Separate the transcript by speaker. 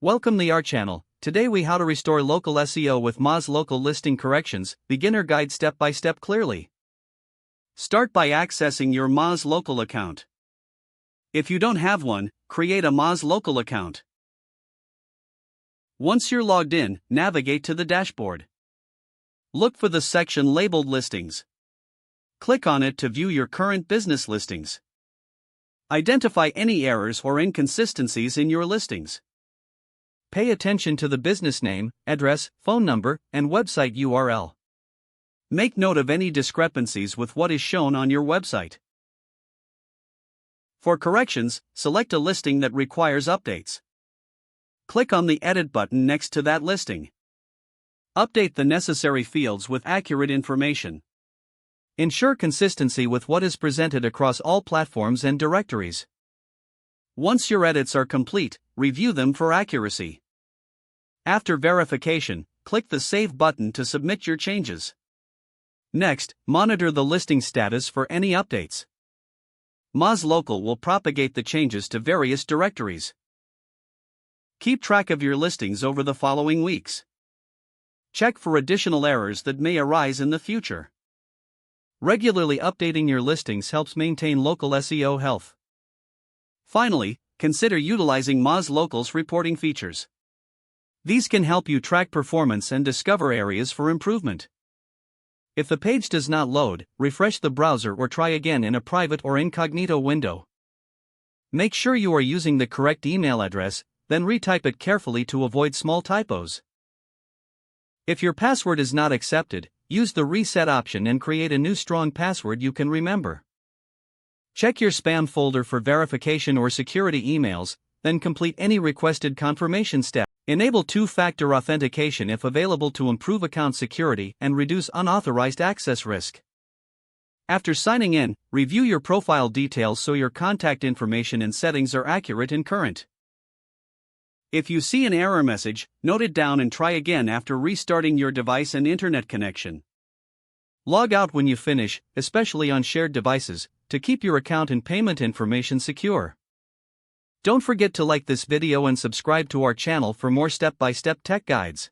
Speaker 1: Welcome to our channel. Today we how to restore local SEO with Moz Local listing corrections, beginner guide step by step clearly. Start by accessing your Moz Local account. If you don't have one, create a Moz Local account. Once you're logged in, navigate to the dashboard. Look for the section labeled Listings. Click on it to view your current business listings. Identify any errors or inconsistencies in your listings. Pay attention to the business name, address, phone number, and website URL. Make note of any discrepancies with what is shown on your website. For corrections, select a listing that requires updates. Click on the Edit button next to that listing. Update the necessary fields with accurate information. Ensure consistency with what is presented across all platforms and directories. Once your edits are complete, review them for accuracy. After verification, click the Save button to submit your changes. Next, monitor the listing status for any updates. Moz Local will propagate the changes to various directories. Keep track of your listings over the following weeks. Check for additional errors that may arise in the future. Regularly updating your listings helps maintain local SEO health. Finally, consider utilizing Moz Local's reporting features. These can help you track performance and discover areas for improvement. If the page does not load, refresh the browser or try again in a private or incognito window. Make sure you are using the correct email address, then retype it carefully to avoid small typos. If your password is not accepted, use the reset option and create a new strong password you can remember. Check your spam folder for verification or security emails, then complete any requested confirmation step. Enable two-factor authentication if available to improve account security and reduce unauthorized access risk. After signing in, review your profile details so your contact information and settings are accurate and current. If you see an error message, note it down and try again after restarting your device and internet connection. Log out when you finish, especially on shared devices, to keep your account and payment information secure. Don't forget to like this video and subscribe to our channel for more step-by-step tech guides.